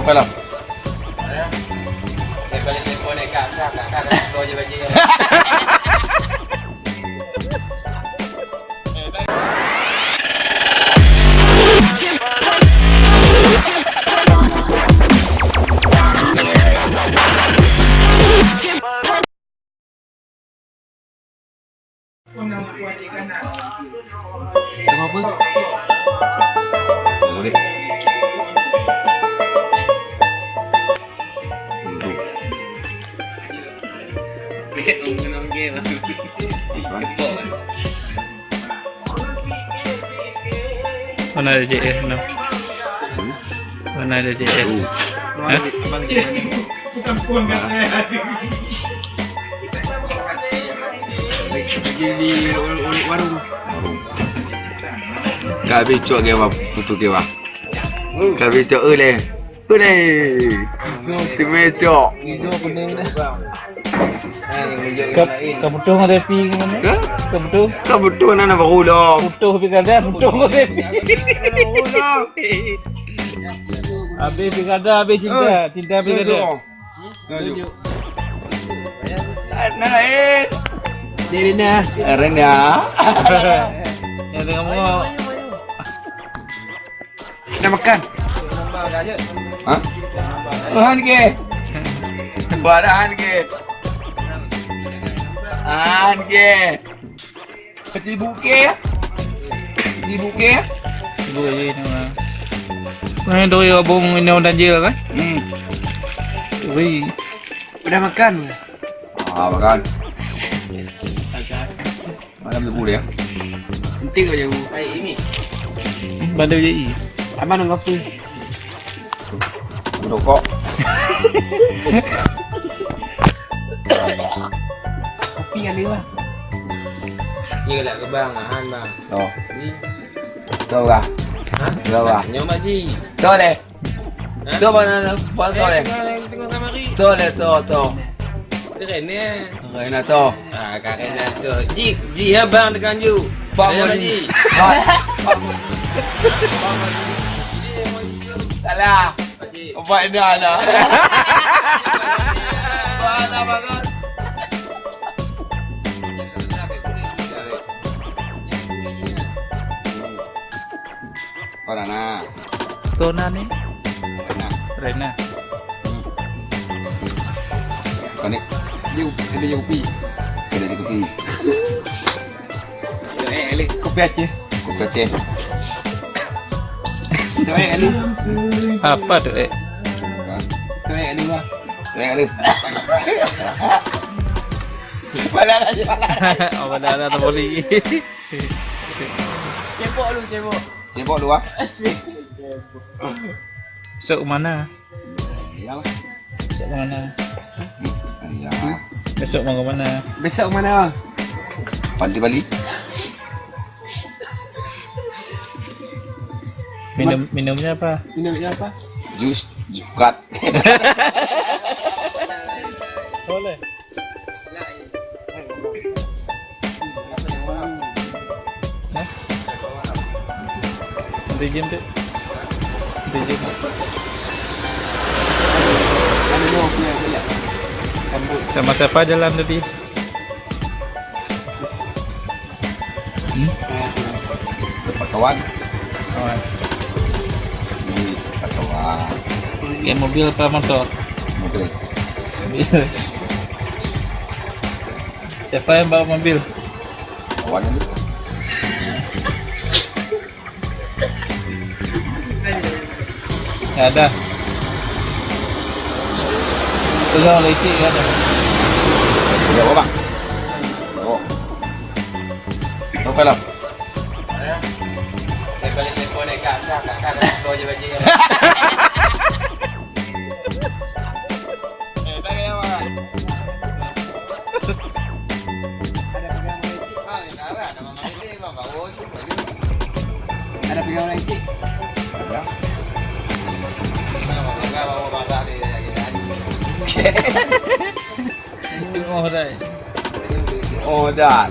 Sampai lah. Balik telefon naik kat asap, kat keluar je baju. Tengok apa? Boleh. Mana ada JS no? Mana ada JS? Hah? Di warung. Kak becok ke apa? Putu ke apa? Kak becok le. Ule. Ti becok. Hijau kuning dah. Kau butuh dengan repi ke mana? Ke? Kau butuh? Kau betul nana barulah. Butuh pikada, butuh dengan repi. Habis pikada, habis cinta. Cinta pikada. Nana Dia Rina. Rena. Yang tengah mau. Nak makan? Ha? Bahan ke? Bahan ke? Bahan ke? Kecil buke? Di buke? Ibu aja nama. Mana doi abang ini orang je kan? Doi. Udah makan? Ah, makan. Malam tu boleh ya? Penting kau jauh. Ini. Bandar je. Aman nak apa? Rokok. Kopi kan dia lah. Ni lah ke bang, Han bang. Oh. Tahu lah. Ha? Tahu lah. Nyom haji. Tahu le. Tahu mana? Tahu le. Tengok kamari. Tahu le, tahu. Keren ni. Rena tahu. Ah, karen dah tu. Ji abang dekat you. Pak Ayam Haji. haji. Salah. Haji. Buat dah lah. Buat dah bangun. Korana. Tona ni. Korana. Rena. Konek. Dia kopi. Kena dia kopi. Kopi Aceh. Kopi Aceh. Cuek kali. Apa tu Cuek kali bang. Tengok dia. Balan aja. Oh, dah tak boleh. Cebok lu, cebok. Sibuk lu ah. Sok mana? Ya. Sok mana? Ya. Besok mau ke mana? Besok mana bang? Pantai Bali. Minumnya apa? Minumnya apa? Jus jukat. Boleh. Rejim tu. Rejim. Ada dua punya gelap. Sama siapa jalan tadi? Tempat kawan. Kawan. Ini tempat kawan. Pakai mobil apa motor? Mobil. Mobil. Siapa yang bawa mobil? Kawan ini. Tak ada. Pegang leceh kan ada. Ya, bang. Oh. Sampai lah. Balik telefon naik kat asap, kat keluar je baju. Tak kaya bang. Ada pegang lagi. Ya. Oh dah. Oh, dah.